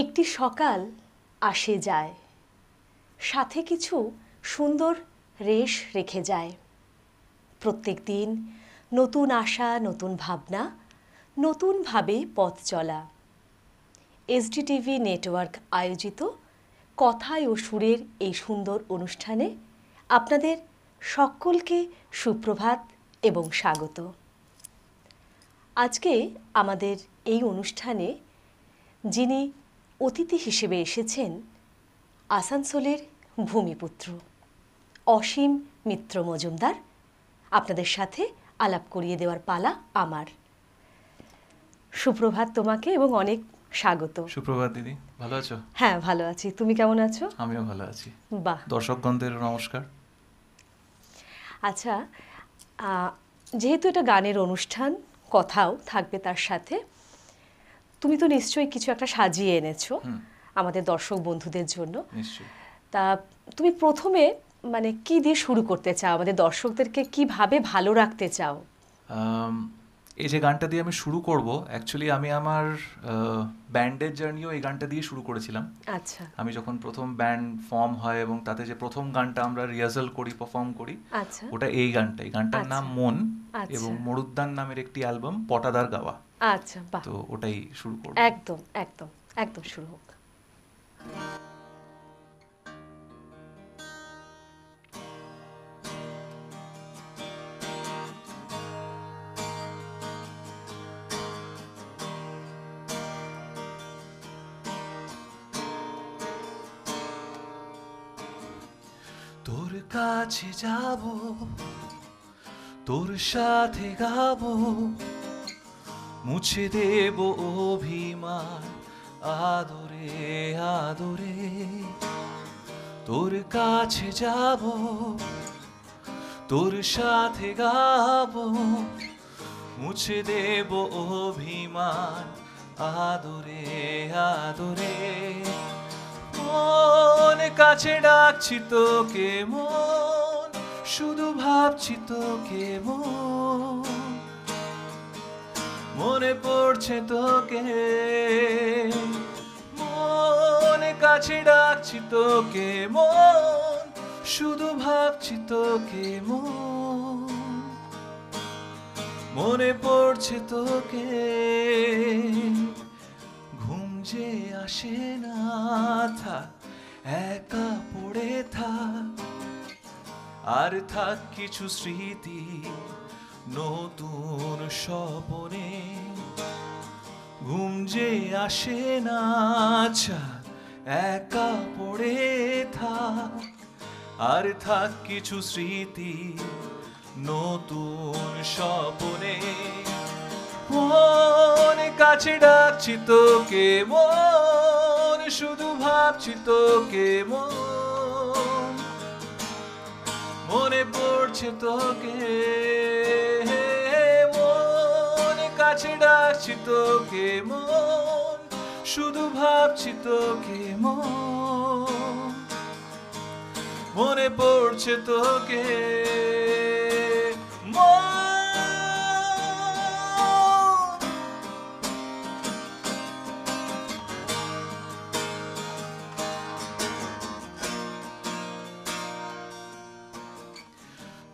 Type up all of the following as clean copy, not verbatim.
একটি সকাল আসে যায়, সাথে কিছু সুন্দর রেশ রেখে যায়। প্রত্যেক দিন নতুন আশা, নতুন ভাবনা, নতুনভাবে পথ চলা। এসডিটিভি নেটওয়ার্ক আয়োজিত কথায় ও সুরের এই সুন্দর অনুষ্ঠানে আপনাদের সকলকে সুপ্রভাত এবং স্বাগত। আজকে আমাদের এই অনুষ্ঠানে যিনি অতিথি হিসেবে এসেছেন, আসানসোলের ভূমিপুত্র অসীম মিত্র মজুমদার। আপনাদের সাথে আলাপ করিয়ে দেওয়ার পালা আমার। সুপ্রভাত তোমাকে এবং অনেক স্বাগত। সুপ্রভাত দিদি, ভালো আছো? হ্যাঁ, ভালো আছি। তুমি কেমন আছো? আমিও ভালো আছি। বাহ। দর্শকগণদের নমস্কার। আচ্ছা, যেহেতু এটা গানের অনুষ্ঠান, কথাও থাকবে তার সাথে, তুমি তো নিশ্চয়ই কিছু একটা সাজিয়ে এনেছো আমাদের দর্শক বন্ধুদের জন্য। নিশ্চয়ই। তা তুমি প্রথমে মানে কি দিয়ে শুরু করতে চাও? আমাদের দর্শকদেরকে কিভাবে ভালো রাখতে চাও? এই যে গানটা দিয়ে আমি শুরু করব, অ্যাকচুয়ালি আমি আমার ব্যান্ডের জার্নিও এই গানটা দিয়ে শুরু করেছিলাম। আচ্ছা আমি যখন প্রথম ব্যান্ড ফর্ম হয় এবং তাতে যে প্রথম গানটা আমরা রিহার্সাল করি, পারফর্ম করি, আচ্ছা ওটা এই গানটা। এই গানটার নাম আচ্ছা। মন আচ্ছা। এবং মরুদ্যান নামের একটি অ্যালবাম পটাদার গাওয়া। আচ্ছা, বাহ, তো ওটাই শুরু করব। একদম একদম একদম শুরু হোক। তোর কাছে যাব, তোর সাথে গাবো, মুছে দেব অভিমান আদরে আদরে। তোর কাছে যাব, তোর সাথে গাবো, মুছে দেব অভিমান আদরে আদরে। মন কাছে ডাকছি তোকে, মন শুধু ভাবছি তোকে, মন মনে পড়ছে তোকে। মন কাছে ডাকছি তোকে, মন শুধু ভাবছি তোকে, মন মনে পড়ছে তোকে। ঘুম যে আসে না, থাক একা পড়ে থাক, আর থাক কিছু স্মৃতি নতুন স্বপনে। ঘুম যে আসে না, চাক একা পড়ে থাক, আর থাক কিছু স্মৃতি নতুন স্বপনে। মন কাছে ডাকছি তোকে, মন শুধু ভাবছি তোকে, মন মনে পড়ছে তোকে। মন কাছে ডাকছি তোকে, মন শুধু ভাবছি তোকে, মন মনে পড়ছে তোকে।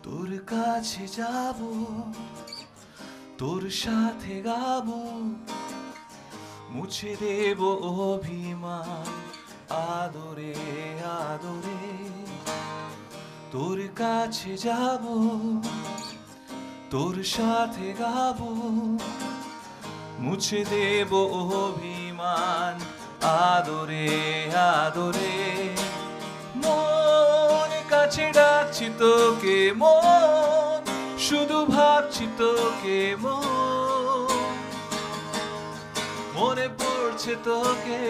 তোর কাছে যাব, তোর সাথে গাবো, মুছে দেব অভিমান আদরে আদরে। তোর কাছে যাব, তোর সাথে গাবো, মুছে দেব অভিমান আদরে আদরে। মন কাছে ডাকছি তোকে, মন শুধু ভাবছি তোকে, মন মনে পড়ছে তোকে।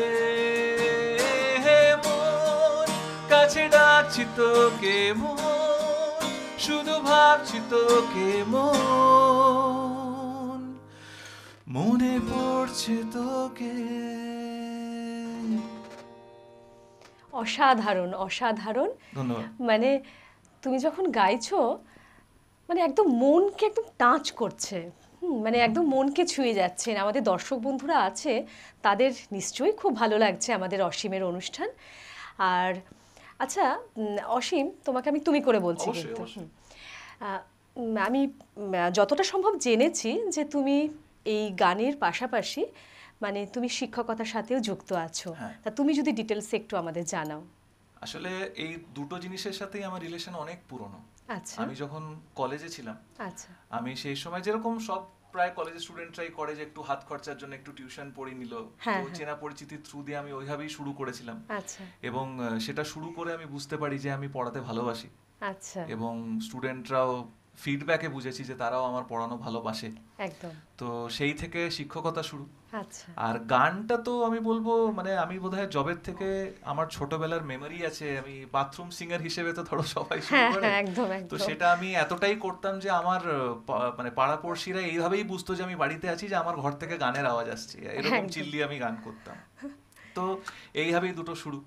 মন কাছে ডাকছি তোকে, মন শুধু ভাবছি তোকে, মন মনে পড়ছে তোকে। অসাধারণ অসাধারণ। ধন্যবাদ। মানে তুমি যখন গাইছো, মানে একদম মনকে একদম টাচ করছে। মানে একদম মনকে ছুঁয়ে যাচ্ছেন। আমাদের দর্শক বন্ধুরা আছে, তাদের নিশ্চয়ই খুব ভালো লাগছে আমাদের অসীমের অনুষ্ঠান। আর আচ্ছা, অসীম, তোমাকে আমি তুমি করে বলছি অবশ্যই, কিন্তু। অবশ্যই। আমি যতটা সম্ভব জেনেছি যে তুমি এই গানের পাশাপাশি মানে তুমি শিক্ষকতার সাথেও যুক্ত আছো। হ্যাঁ। তা তুমি যদি ডিটেলসে একটু আমাদের জানাও। আসলে এই দুটো জিনিসের সাথেই আমার রিলেশন অনেক পুরনো। আচ্ছা আমি যখন কলেজে ছিলাম, আচ্ছা আমি সেই সময় যেরকম সব প্রায় কলেজের স্টুডেন্টরাই করে যে একটু হাত খরচার জন্য একটু টিউশন পড়িয়ে নিল, হ্যাঁ, তো হ্যাঁ। চেনা পরিচিতির থ্রু দিয়ে আমি ওইভাবেই শুরু করেছিলাম। আচ্ছা এবং সেটা শুরু করে আমি বুঝতে পারি যে আমি পড়াতে ভালোবাসি, আচ্ছা এবং স্টুডেন্টরাও ফিডব্যাকে বুঝেছি যে তারাও আমার পড়ানো ভালোবাসে। একদম। তো সেই থেকে শিক্ষকতা শুরু। আচ্ছা আর গানটা তো আমি বলবো মানে আমি বোধহয় জবের থেকে আমার ছোটবেলার মেমোরি আছে। আমি বাথরুম সিঙ্গার হিসেবে তো ধরো সবাই শুরু হ্যাঁ করে। হ্যাঁ একদম তো একদম। সেটা আমি এতটাই করতাম যে আমার মানে পাড়াপড়শিরা এইভাবেই বুঝতো যে আমি বাড়িতে আছি, যে আমার ঘর থেকে গানের আওয়াজ আসছে, এরকম একদম। চিল্লিয়ে আমি গান করতাম। তো এইভাবেই দুটো শুরু।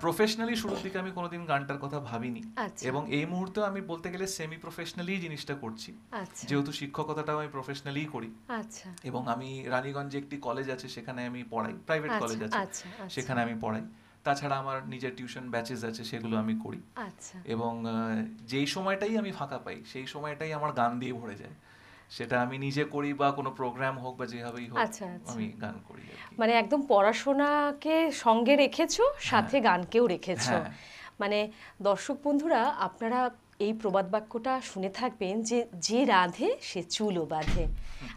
প্রফেশনালি শুরুর দিকে আমি কোনোদিন গানটার কথা ভাবিনি, আচ্ছা এবং এই মুহূর্তে আমি বলতে গেলে সেমি প্রফেশনালি জিনিসটা করছি, আচ্ছা যেহেতু শিক্ষকতাটাও আমি প্রফেশনালি করি। আচ্ছা এবং আমি রানীগঞ্জে একটি কলেজ আছে, সেখানে আমি পড়াই, প্রাইভেট কলেজ আচ্ছা আছে, আচ্ছা আচ্ছা সেখানে আমি পড়াই। তাছাড়া আমার নিজের টিউশন ব্যাচেস আছে, সেগুলো আমি করি। আচ্ছা এবং যেই সময়টাই আমি ফাঁকা পাই সেই সময়টাই আমার গান দিয়ে ভরে যায়। সেটা আমি নিজে করি বা কোনো প্রোগ্রাম হোক বা যেভাবেই হোক, আচ্ছা, আচ্ছা। আমি গান করি আর কি। মানে একদম পড়াশোনাকে সঙ্গে রেখেছো, সাথে গানকেও রেখেছো। হ্যাঁ। মানে দর্শক বন্ধুরা, আপনারা এই প্রবাদ বাক্যটা শুনে থাকবেন যে যে রাঁধে সে চুলও বাঁধে।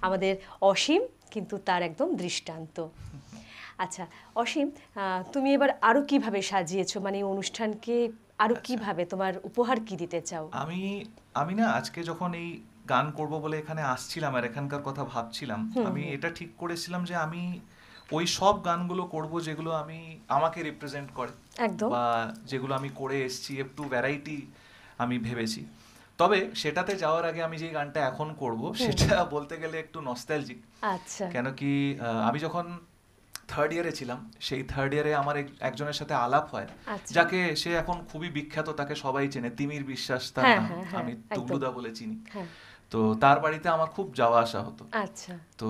আমাদের অসীম কিন্তু তার একদম দৃষ্টান্ত। আচ্ছা অসীম, তুমি এবার আরো কিভাবে সাজিয়েছো, মানে এই অনুষ্ঠানকে আরো কিভাবে তোমার উপহার কি দিতে চাও? আমি আমি না আজকে যখন এই গান করব বলে এখানে আসছিলাম আর এখানকার কথা ভাবছিলাম, আমি এটা ঠিক করেছিলাম যে আমি ওই সব গানগুলো করব যেগুলো আমাকে রিপ্রেজেন্ট করে, একদম। বা যেগুলো আমি করে এসেছি, একটু ভ্যারাইটি আমি ভেবেছি। তবে সেটাতে যাওয়ার আগে আমি যে গানটা এখন করব সেটা বলতে গেলে একটু নস্টালজিক। আচ্ছা কেন কি আমি যখন থার্ড ইয়ারে ছিলাম, সেই থার্ড ইয়ারে আমার একজনের সাথে আলাপ হয়, আচ্ছা। যাকে সে এখন খুবই বিখ্যাত, তাকে সবাই চেনে, তিমির বিশ্বাস তার হ্যাঁ, নাম, হ্যাঁ, হ্যাঁ, আমি একদম। টুকলুদা বলে চিনি। হ্যাঁ তো তার বাড়িতে আমার খুব যাওয়া আসা হতো। আচ্ছা তো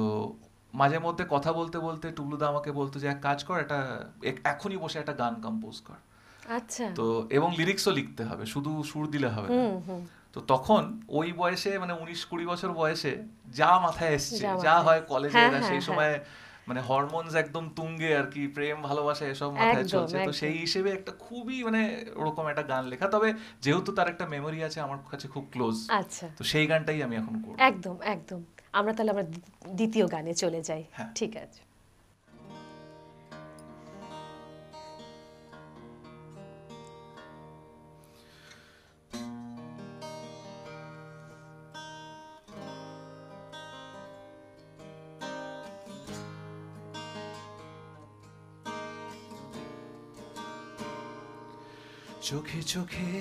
মাঝে মধ্যে কথা বলতে বলতে টুকলুদা আমাকে বলতো যে এক কাজ কর, এখনই বসে একটা গান কম্পোজ কর। আচ্ছা। তো এবং লিরিক্সও লিখতে হবে, শুধু সুর দিলে হবে না। হুম হুম। তো তখন ওই বয়সে মানে 19-20 বছর বয়সে যা মাথায় এসছে, যা যা মাথায়। হয় কলেজে, হ্যাঁ, সেই হ্যাঁ, সময় মানে হরমোনস একদম তুঙ্গে আর কি, প্রেম ভালোবাসা এসব মাথায় একদম, চলছে। তো একদম। সেই হিসেবে একটা খুবই মানে ওরকম একটা গান লেখা, তবে যেহেতু তার একটা মেমোরি আছে আমার কাছে খুব ক্লোজ, আচ্ছা তো সেই গানটাই আমি এখন করব। একদম একদম। আমরা তাহলে দ্বিতীয় গানে চলে যাই। হ্যাঁ। ঠিক আছে। চোখে চোখে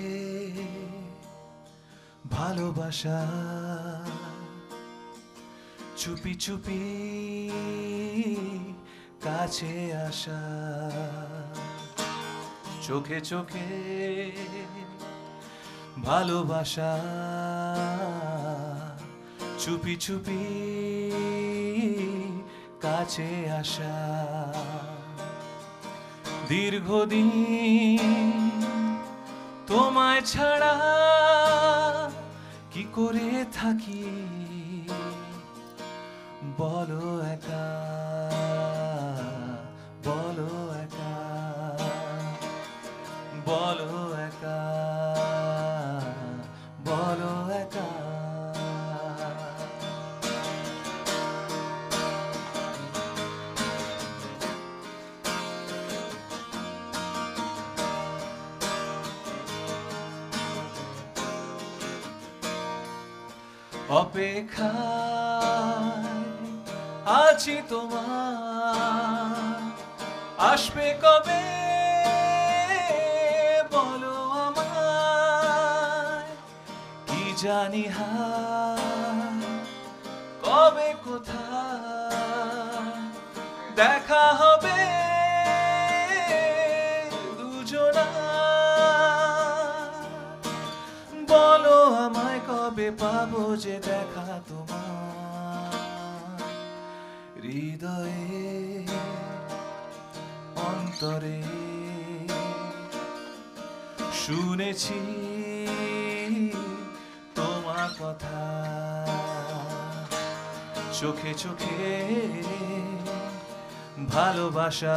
ভালোবাসা, চুপি চুপি কাছে আসা, চোখে চোখে ভালোবাসা, চুপি চুপি কাছে আসা, দীর্ঘদিন তোমায় ছাড়া কি করে থাকি বলো একা, বলো একা, বলো একা, বলো একা। অপেক্ষায় আছি তোমার, আসবে কবে বলো আমায়, কি জানি হায় কবে কোথায় দেখা হবে দুজনার, বলো আমায় কবে পাবো যে দেখা তোমার। হৃদয়ে অন্তরে শুনেছি তোমার কথা, চোখে চোখে ভালোবাসা,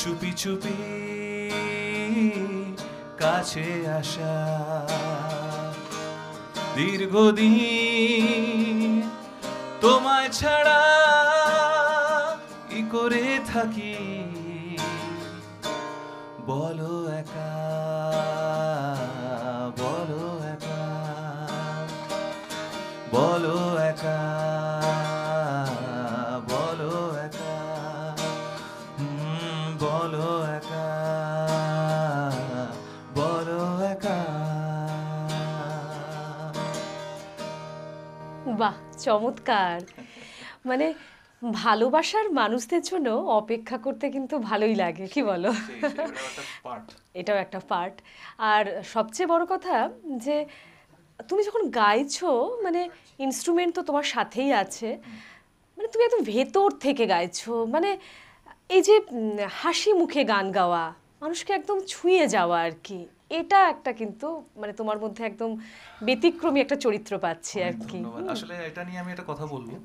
চুপি চুপি কাছে আসা, দীর্ঘদিন তোমায় ছাড়া কি করে থাকি, বলো একা, বলো একা, বলো একা, বলো একা, বলো একা, বলো একা। বাহ, চমৎকার। মানে ভালোবাসার মানুষদের জন্য অপেক্ষা করতে কিন্তু ভালোই লাগে, কি বলো? এটাও একটা পার্ট। আর সবচেয়ে বড় কথা যে তুমি যখন গাইছো, মানে ইনস্ট্রুমেন্ট তো তোমার সাথেই আছে, মানে তুমি একদম ভেতর থেকে গাইছো, মানে এই যে হাসি মুখে গান গাওয়া, মানুষকে একদম ছুঁয়ে যাওয়া আর কি, এটা একটা কিন্তু মানে তোমার মধ্যে একদম ব্যতিক্রমী একটা চরিত্র পাচ্ছি আর কি। ধন্যবাদ। আসলে এটা নিয়ে আমি একটা কথা বলবো।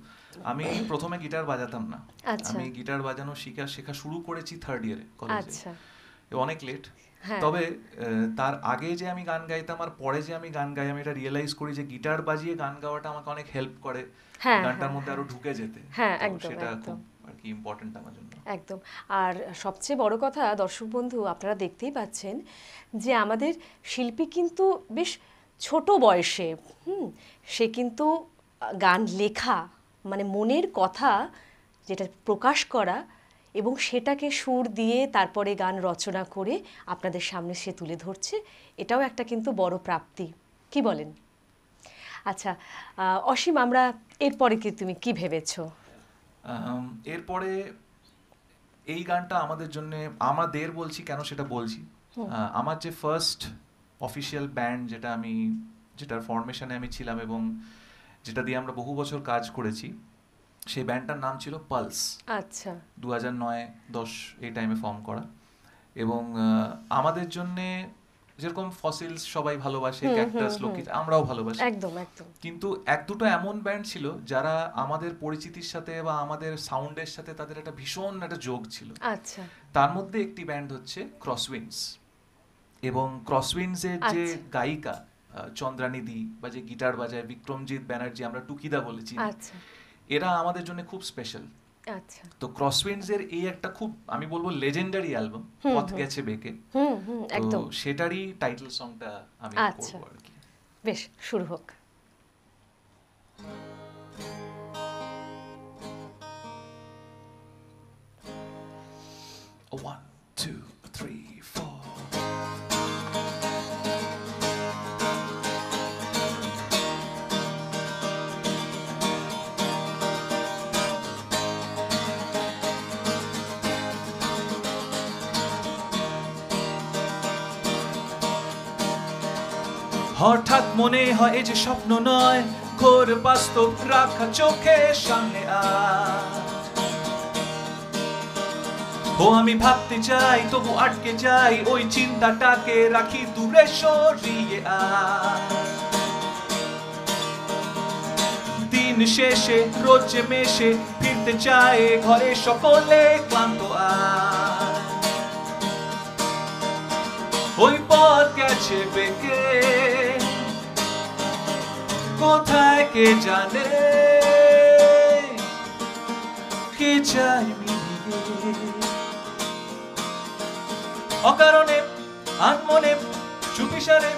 আমি প্রথমে গিটার বাজাতাম না। আচ্ছা। আমি গিটার বাজানো শেখা শুরু করেছি 3rd ইয়ারে কলেজে। আচ্ছা। অনেক লেট। হ্যাঁ। তবে তার আগে যে আমি গান গাইতাম আর পরে যে আমি গান গাই, আমি এটা রিয়েলাইজ করি যে গিটার বাজিয়ে গান গাওয়াটা আমাকে অনেক হেল্প করে হ্যাঁ, গানটার মধ্যে আরো ঢুকে যেতে। হ্যাঁ, তো একদম, সেটা একদম। খুব আর কি ইম্পর্টেন্ট আমার জন্য। একদম। আর সবচেয়ে বড় কথা, দর্শক বন্ধু আপনারা দেখতেই পাচ্ছেন যে আমাদের শিল্পী কিন্তু বেশ ছোট বয়সে সে কিন্তু গান লেখা, মানে মনের কথা যেটা প্রকাশ করা এবং সেটাকে সুর দিয়ে তারপরে গান রচনা করে আপনাদের সামনে সে তুলে ধরছে, এটাও একটা কিন্তু বড় প্রাপ্তি, কি বলেন? আচ্ছা অসীম, আমরা এরপরে কি তুমি কি ভেবেছো? এরপরে এই গানটা আমাদের জন্য, আমাদের বলছি কেন সেটা বলছি, আমার যে ফার্স্ট অফিসিয়াল ব্যান্ড যেটার ফরমেশনে আমি ছিলাম এবং যেটা দিয়ে আমরা বহু বছর কাজ করেছি, সেই ব্যান্ডটার নাম ছিল পালস। আচ্ছা। 2009-10 এই টাইমে ফর্ম করা। এবং আমাদের জন্যে যেরকম ফসিলস সবাই ভালোবাসে, ক্যাকটাস, লোকিত, আমরাও ভালোবাসি, একদম একদম। কিন্তু এক দুটো এমন ব্যান্ড ছিল যারা আমাদের পরিচিতির সাথে বা আমাদের সাউন্ডের সাথে তাদের একটা ভীষণ একটা যোগ ছিল। আচ্ছা। তার মধ্যে একটি ব্যান্ড হচ্ছে ক্রসউইন্ডস। এবং ক্রসউইন্ডসের যে গায়িকা চন্দ্রানিধি, বা যে গিটার বাজায় বিক্রমজিৎ ব্যানার্জি, আমরা টুকিদা বলেছি, আচ্ছা। এরা আমাদের জন্য খুব স্পেশাল। আচ্ছা। তো ক্রসউইন্ডসের এই একটা খুব, আমি বলবো, লেজেন্ডারি অ্যালবাম পথ গেছে বেঁকে, একদম সেটারই টাইটেল সংটা আমি করব আর কি। বেশ, শুরু হোক। One, two, three, four. হঠাৎ মনে হয় এই যে স্বপ্ন নয়, ঘোর বাস্তব রাখা চোখের সামনে ও আমি ভাবতে চাই তবু আটকে যাই, ওই চিন্তাটাকে রাখি দূরে সরিয়ে দিন শেষে রোজ মেশে ফিরতে চায় ঘরে সকলে ক্লান্ত ওই পথ গেছে বেঁকে কোথায় কে জানে, কে চায় মিলিয়ে অকারণে আনমনে চুপিসারে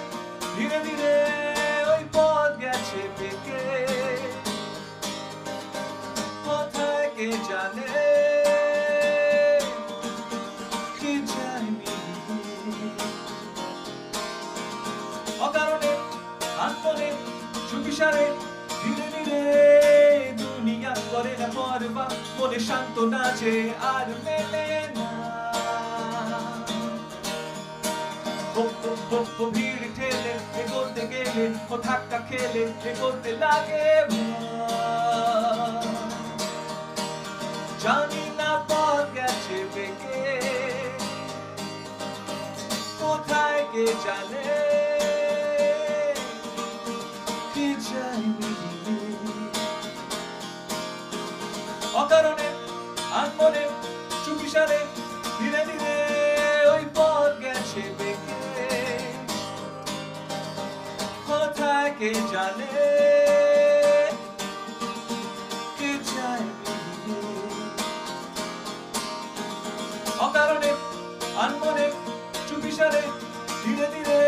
ধীরে ধীরে ওই পথ গেছে বেঁকে কোথায় কে জানে, কে চায় মিলিয়ে অকারণে আনমনে চুপিসারে ধীরে ধীরে দুনিয়া করে না পরবা, মনে শান্ত না যে আর মেলে না ভিড় ঠেলে এগোতে গেলে ও ধাক্কা খেলে এগোতে লাগে অকারণে আনমনে চুপিসারে ধীরে ধীরে ওই পথ গেছে বেঁকে, কোথায় কে জানে, কে যায় মিলিয়ে। অকারণে আনমনে চুপিসারে ধীরে ধীরে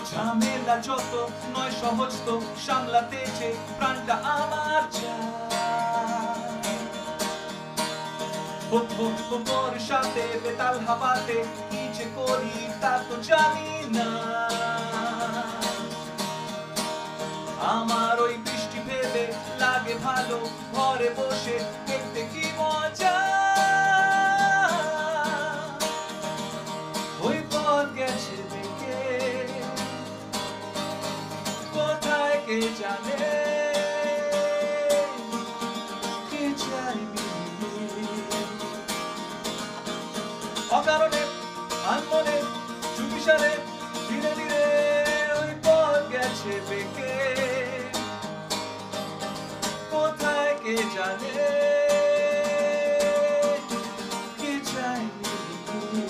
ঝামেলা যত নয় সহজ তো সামলাতে যে প্রাণটা আমার চায়। মোর সাথে বেতাল হাওয়াতে কি যে করি তা তো জানি না। আমার ওই বৃষ্টি ভেবে লাগে ভালো ঘরে বসে দেখতে কি মজা। ওই পথ গেছে দেখে, কোথায় কে জানে, কে যায় মিলিয়ে। অকারণে আনমনে চুপিসারে ধীরে ধীরে ওই পথ গেছে বেঁকে, কোথায় কে জানে, কে যায় মিলিয়ে।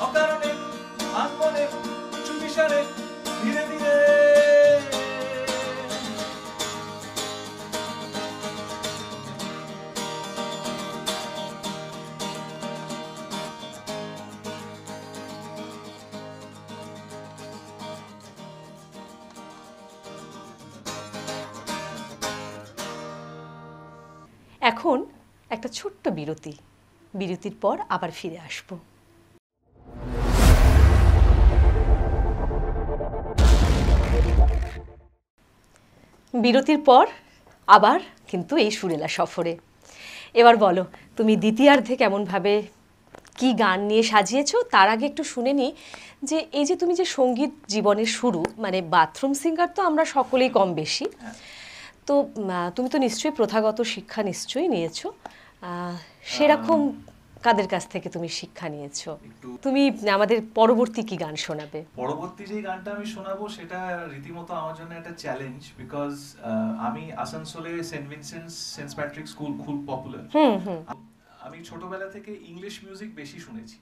অকারণে আনমনে চুপিসারে ধীরে ধীরে এখন একটা ছোট্ট বিরতি, বিরতির পর আবার ফিরে আসবো। বিরতির পর আবার কিন্তু এই সুরেলা সফরে। এবার বলো, তুমি দ্বিতীয়ার্ধে কেমনভাবে কি গান নিয়ে সাজিয়েছো? তার আগে একটু শুনে নিই যে এই যে তুমি যে সঙ্গীত জীবনের শুরু, মানে বাথরুম সিঙ্গার তো আমরা সকলেই কম বেশি, তো তুমি তো নিশ্চয়ই প্রথাগত শিক্ষা নিশ্চয়ই নিয়েছো। সেরকম কাদের কাছ থেকে তুমি শিক্ষা নিয়েছো? তুমি আমাদের পরবর্তী কি গান শোনাবে? পরবর্তী যে গানটা আমি শোনাবো সেটা রীতিমতো আমার জন্য একটা চ্যালেঞ্জ, বিকজ আমি আসানসোলে saint Vincent saint Patrick school খুব পপুলার। আমি ছোটবেলা থেকে ইংলিশ মিউজিক বেশি শুনেছি।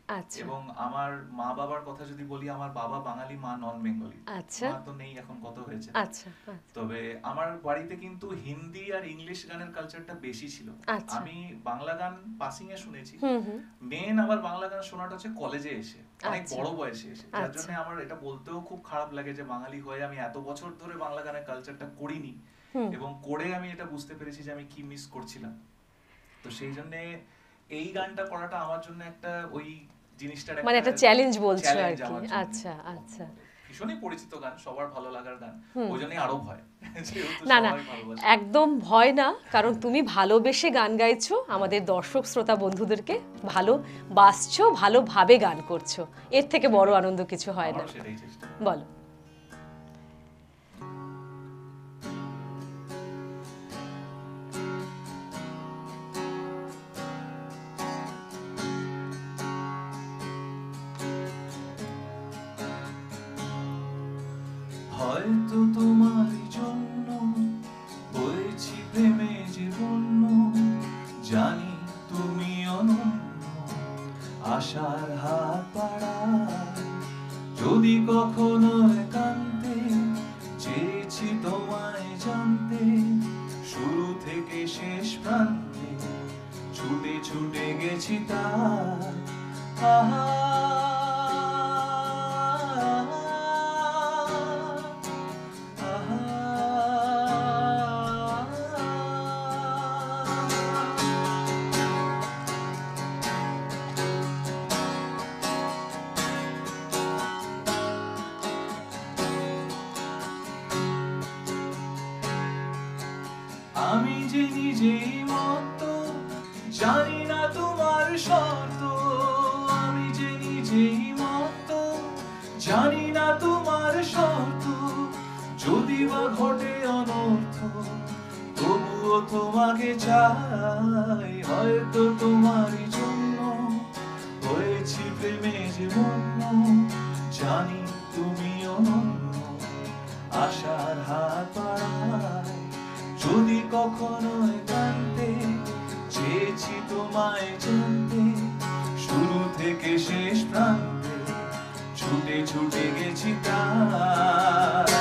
এবং আমার মা বাবার কথা যদি বলি, আমার বাবা বাঙালি, মা নন বেঙ্গলি। মা তো নেই এখন, কত হয়েছে। তবে আমার বাড়িতে কিন্তু হিন্দি আর ইংলিশ গানের কালচারটা বেশি ছিল। আমি বাংলা গান পাসিং এ শুনেছি, মেন আবার বাংলা গান শোনাটা হচ্ছে কলেজে এসে, অনেক বড় বয়সে এসে। যার জন্য আমার এটা বলতেও খুব খারাপ লাগে যে বাঙালি হয়ে আমি এত বছর ধরে বাংলা গানের কালচারটা করিনি, এবং করে আমি এটা বুঝতে পেরেছি যে আমি কি মিস করছিলাম। তো সেই জন্য এই গানটা করাটা আমার জন্য একটা ওই জিনিসটার মানে একটা চ্যালেঞ্জ বলছো আর কি। আচ্ছা আচ্ছা, ভীষণই পরিচিত গান, সবার ভালো লাগার গান, ওইজন্যই আরো ভয়। না না, একদম ভয় না, কারণ তুমি ভালোবেসে গান গাইছো, আমাদের দর্শক শ্রোতা বন্ধুদেরকে ভালোবাসছো, ভালোভাবে গান করছো, এর থেকে বড় আনন্দ কিছু হয় না। বলো। হয়তো তোমার জন্য হয়েছি প্রেমে যে বন্য, জানি তুমি অনন্য, আশার হাত বাড়ায় যদি কখনো একান্তে, চেয়েছি তোমায় জানতে, শুরু থেকে শেষ প্রান্তে ছুটে ছুটে গেছি তার। আহা আমি যে নিজেই মতো জানি না তোমার শর্ত, আমি যে নিজেই মতো জানি না তোমার শর্ত, যদি বা ঘটে অনর্থ তবুও তোমাকে চাই, হয়তো তোমারই জন্য হয়েছি প্রেমে যে মন্য, জানি তুমি অনন্য আশার হাত বাড়ায়। যদি কখনো একান্তে চেয়েছি তোমায় জানতে, শুরু থেকে শেষ প্রান্তে ছুটে ছুটে গেছি তাই।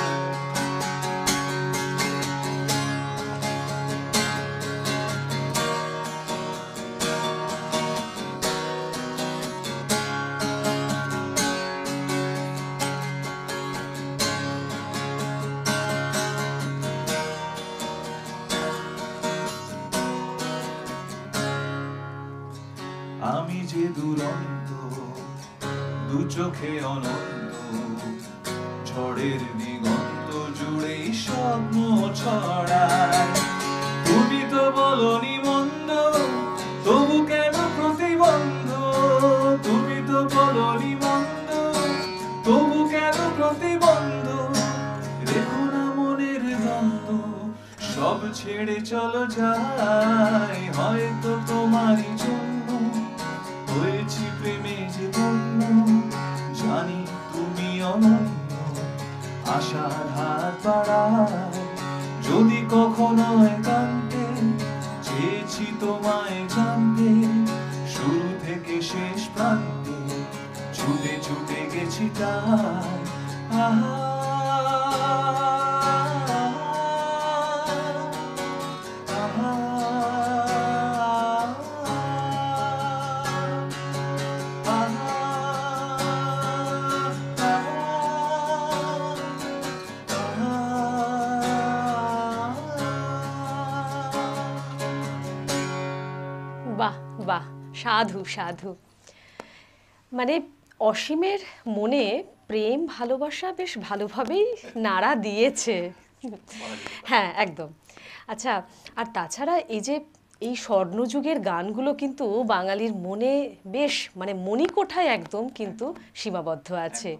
আমি যে দুরন্ত, দু চোখে অনন্ত, ঝড়ের দিগন্ত জুড়েই স্বপ্ন ছড়ায়। তুমি তো বলনি মন্দ, তবু কেন প্রতিবন্ধ? তুমি তো বলনি মন্দ, তবু কেন প্রতিবন্ধ? রেখো না মনের দ্বন্দ্ব, সব ছেড়ে চলো যাই, হয়তো তোমারই জন্য হয়েছি প্রেমে যে ধন্য, জানি তুমি অনন্য আশার হাত বাড়ায়। যদি কখনো একান্তে চেয়েছি তোমায় জানতে, শুরু থেকে শেষ প্রান্তে ছুটে ছুটে গেছি তাই। আহা বাহ বাহ, সাধু সাধু। মানে অসীমের মনে প্রেম ভালোবাসা বেশ ভালোভাবেই নাড়া দিয়েছে। হ্যাঁ, একদম। আচ্ছা, আর তাছাড়া এই যে এই স্বর্ণযুগের গানগুলো কিন্তু বাঙালির মনে বেশ মানে মণিকোঠায় একদম কিন্তু সীমাবদ্ধ আছে।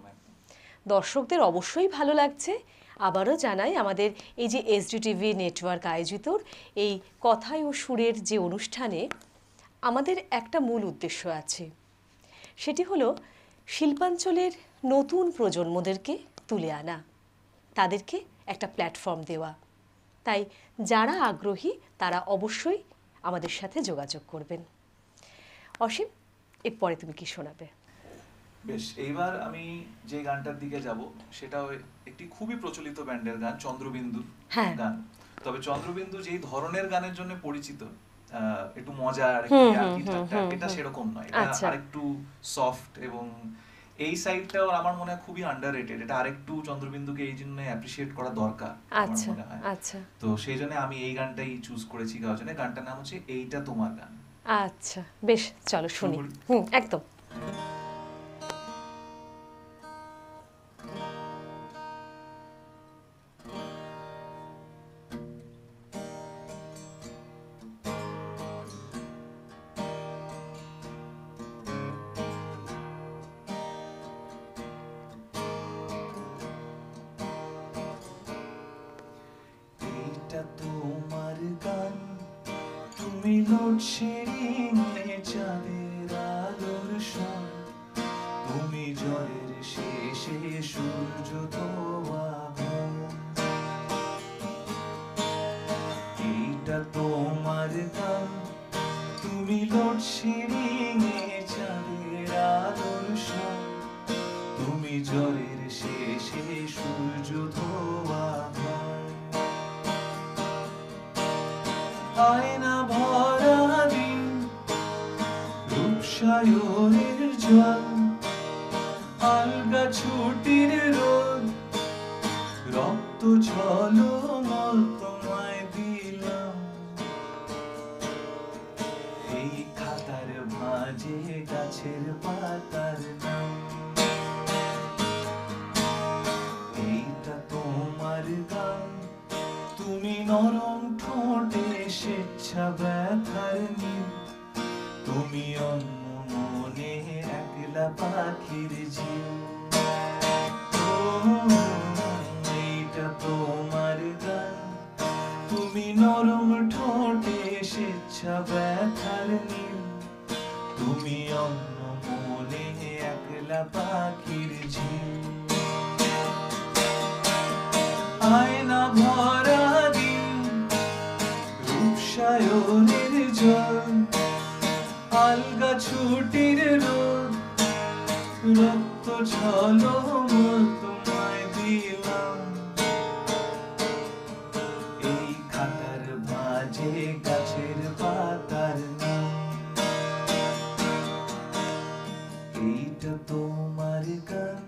দর্শকদের অবশ্যই ভালো লাগছে। আবারও জানাই, আমাদের এই যে এসডিটিভি নেটওয়ার্ক আয়োজিত এই কথায় ও সুরের যে অনুষ্ঠানে আমাদের একটা মূল উদ্দেশ্য আছে, সেটি হলো শিল্পাঞ্চলের নতুন প্রজন্মদেরকে তুলে আনা, তাদেরকে একটা প্ল্যাটফর্ম দেওয়া। তাই যারা আগ্রহী তারা অবশ্যই আমাদের সাথে যোগাযোগ করবেন। অসীম, এরপরে তুমি কি শোনাবে? বেশ, এইবার আমি যে গানটার দিকে যাব সেটা একটি খুবই প্রচলিত ব্যান্ডের গান, চন্দ্রবিন্দু হ্যাঁ। গান। তবে চন্দ্রবিন্দু যেই ধরনের গানের জন্য পরিচিত, একটু মজার, একটু ইয়ার্কি ঠাট্টা, এটা সেরকম নয়। এটা আচ্ছা। আরেকটু সফট, এবং এই সাইডটাও আমার মনে হয় খুবই আন্ডাররেটেড। এটা আরেকটু চন্দ্রবিন্দুকে এই জন্য অ্যাপ্রিশিয়েট করা দরকার আমার আচ্ছা মনে হয়। আচ্ছা তো সেই জন্য আমি এই গানটাই চুজ করেছি গাওয়ার জন্য। গানটার নাম হচ্ছে এইটা তোমার গান। আচ্ছা, বেশ, চলো শুনি। শুরু করি? একদম। এইটা তোমার গান, তুমি লোডশেডিং এ চাঁদের আলোর সন, তুমি ঝড়ের শেষে সূর্য দোয়াবন। এইটা তোমার গান, তুমি লোডশেডিং এ চাঁদের আলোর সন, তুমি ঝড়ের শেষে সূর্য দোয়াবন। আয়না ভরা দিন, রূপসায়নের জল, আলগা ছুটির রোদ, রক্ত ঝলমল তোমায় দিলাম। এই খাতার ভাঁজে গাছের পাতার নাম। এইটা তোমার গান, তুমি নরম ঠোঁটে স্বেচ্ছা ব্যথার নীল, তুমি অন্য মনে একলা পাখির ঝিল। এইটা তো মাথার নীল, তুমি অন্য মনে একলা পাখির ঝিল। আয়না ভরা দিন, রূপসায়নের জল, আলগা ছুটির রোদ, রক্ত ঝলমল তোমায় দিলাম। এই খাতার মাঝে গাছের পাতার নাম, এইটা তোমার গান,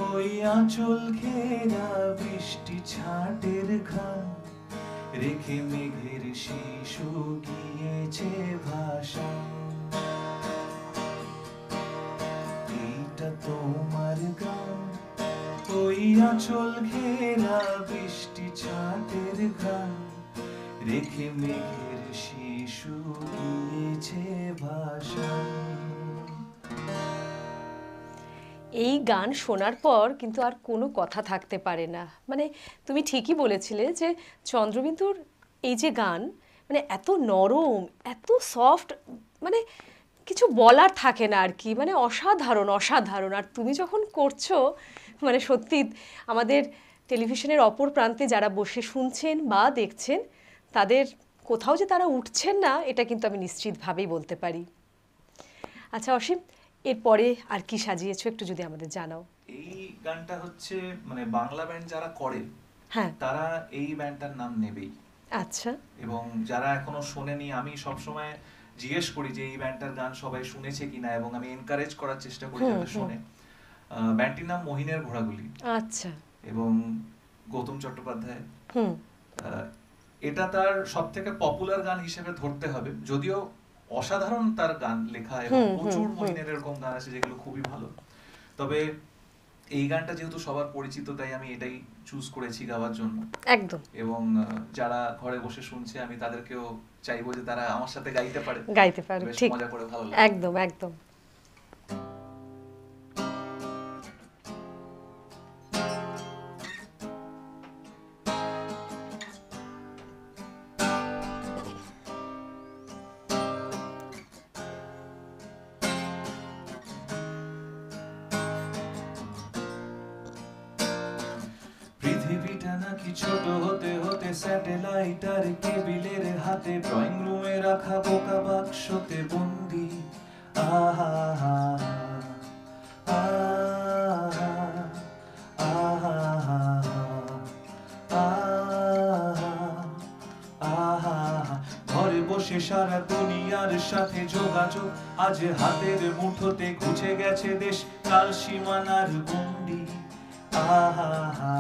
ওই আঁচল ঘেরা বৃষ্টি ছাটের ঘাম, রেখে মেঘের শিশু গিয়েছে ভাষা। এইটা তোমার গান, ওই আঁচল ঘেরা বৃষ্টি ছাটের ঘাম, রেখে মেঘের শিশু গিয়েছে ভাষা। এই গান শোনার পর কিন্তু আর কোনো কথা থাকতে পারে না। মানে তুমি ঠিকই বলেছিলে যে চন্দ্রবিন্দুর এই যে গান, মানে এত নরম, এত সফট, মানে কিছু বলার থাকে না আর কি, মানে অসাধারণ অসাধারণ। আর তুমি যখন করছো, মানে সত্যি আমাদের টেলিভিশনের অপর প্রান্তে যারা বসে শুনছেন বা দেখছেন, তাদের কোথাও যে তারা উঠছেন না, এটা কিন্তু আমি নিশ্চিতভাবেই বলতে পারি। আচ্ছা অসীম, এরপরে আর কি সাজিয়েছো একটু যদি আমাদের জানাও। এই গানটা হচ্ছে মানে বাংলা ব্যান্ড যারা করে, হ্যাঁ, তারা এই ব্যান্ডটার নাম নেবেই। আচ্ছা, এবং যারা এখনো শোনেনি, আমি সবসময় জিজ্ঞেস করি যে এই ব্যান্ডটার গান সবাই শুনেছে কিনা, এবং আমি এনকারেজ করার চেষ্টা করি যাতে শোনে। ব্যান্ডটির নাম মহিনের ঘোড়াগুলি, আচ্ছা, এবং গৌতম চট্টোপাধ্যায়। হুম, এটা তার সব থেকে পপুলার গান হিসেবে ধরতে হবে, যদিও অসাধারণ তার গান লেখা, এবং প্রচুর মহিনের এরকম গান আছে যেগুলো খুবই ভালো। তবে এই গানটা যেহেতু সবার পরিচিত, তাই আমি এটাই চুজ করেছি গাওয়ার জন্য। একদম, এবং যারা ঘরে বসে শুনছে, আমি তাদেরকেও চাইবো যে তারা আমার সাথে গাইতে পারে, গাইতে পারো, বেশ ঠিক, মজা করে, ভালো লাগে। একদম একদম। পৃথিবীটা নাকি ছোট হতে হতে স্যাটেলাইট আর কেবিলের হাতে, ড্রয়িং রুমে রাখা বোকা বাক্সতে বন্দি। আহা হা আহা আহা আহা, ঘরে বসে সারা দুনিয়ার সাথে যোগাযোগ, আজ হাতের মুঠোতে ঘুচে গেছে দেশ কাল সীমানার গণ্ডি। আহা হা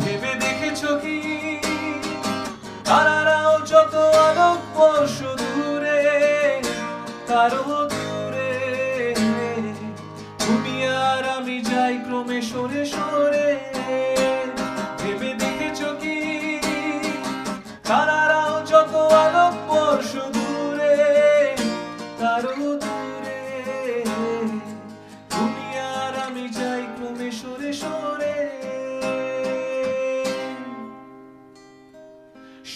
ভেবে দেখেছো কি তারারাও যত আলোক বর্ষ দূরে, কারো দূরে, তুমি আর আমি যাই ক্রমে সরে সরে। ভেবে দেখেছো কি তারারাও যত আলোক বর্ষ দূরে, কারো দূরে, তুমি আর আমি যাই ক্রমে সরে সরে।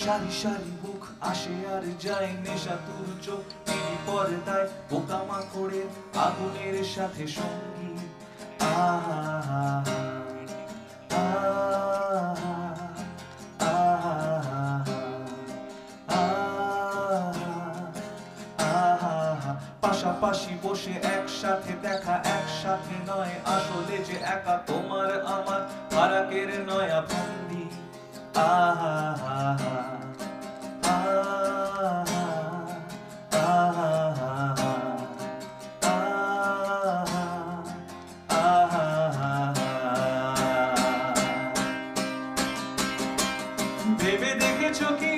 সারি সারি মুখ আসে আর যায়, নেশা তুর চোখ টিভি পর্দায়, পোকামাকড়ের আগুনের সাথে সঙ্গী। আহা পাশাপাশি বসে একসাথে দেখা, একসাথে নয় আসলে যে একা, তোমার আমার ফারাকের নয়া বন্দি। আহা ভেবে দেখেছো কি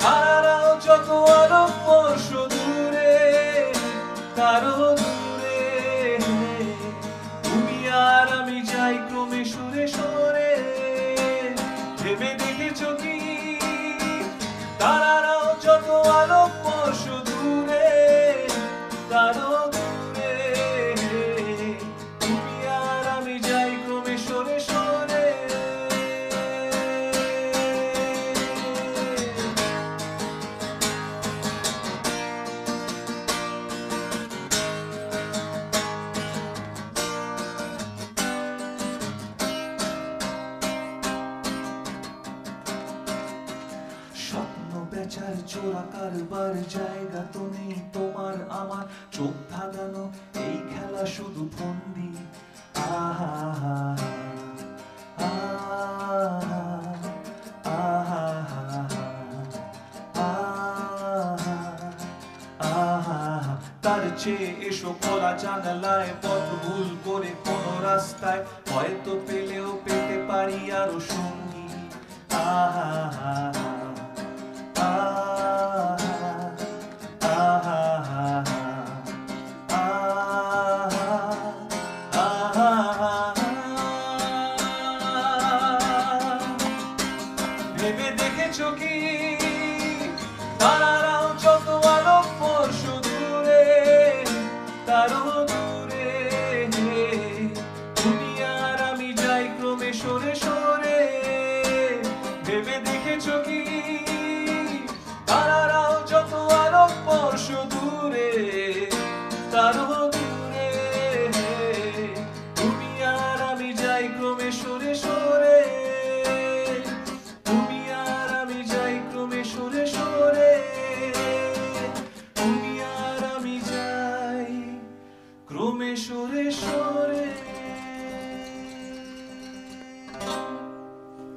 তারাও যত আলোক বর্ষ দূরে, কারো দূরে, তুমি আর আমি যাই ক্রমে সরে সরে। ভেবে দেখেছো কি তারাও যত আলোক বর্ষ দূরে, বেচার চোরা কারবার জায়গা তো নেই তোমার আমার, চোখ ধাঁধানো এই খেলা শুধু ফন্দি। আহা আহা আহা আহা, তার চেয়ে এসো খোলা জানালায়, পথ ভুল করে কোনো রাস্তায় হয়তো পেলেও পেতে পারি আরো সঙ্গী। আহা আহা ভেবে দেখেছো কি তারারাও যত আলোকবর্ষ দূরে, তারও দূরে তুমি আর আমি যাই ক্রমে সরে সরে। ভেবে দেখেছো কি তারারাও যত আলোকবর্ষ দূরে, তারও দূরে তুমি আর আমি যাই ক্রমে সরে সরে। তুমি আর আমি যাই ক্রমে সরে সরে। তুমি আর আমি যাই ক্রমে সরে সরে।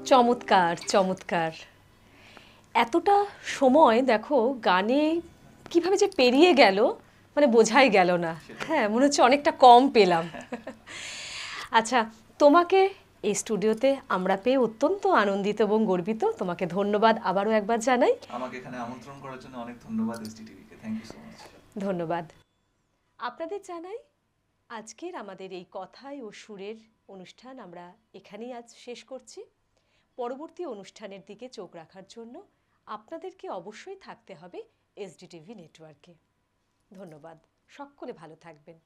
চমৎকার চমৎকার। এতটা সময় দেখো গানে কিভাবে যে পেরিয়ে গেল মানে বোঝাই গেল না। হ্যাঁ, মনে হচ্ছে অনেকটা কম পেলাম। আচ্ছা, তোমাকে এই স্টুডিওতে আমরা পেয়ে অত্যন্ত আনন্দিত এবং গর্বিত। তোমাকে ধন্যবাদ আবারও একবার জানাই। আমাকে এখানে আমন্ত্রণ করার জন্য অনেক ধন্যবাদ এসডিটিভিকে। Thank you so much. ধন্যবাদ। আপনাদের জানাই আজকের আমাদের এই কথায় ও সুরের অনুষ্ঠান আমরা এখানেই আজ শেষ করছি। পরবর্তী অনুষ্ঠানের দিকে চোখ রাখার জন্য আপনাদেরকে অবশ্যই থাকতে হবে এসডিটিভি নেটওয়ার্কে। ধন্যবাদ। সকলে ভালো থাকবেন।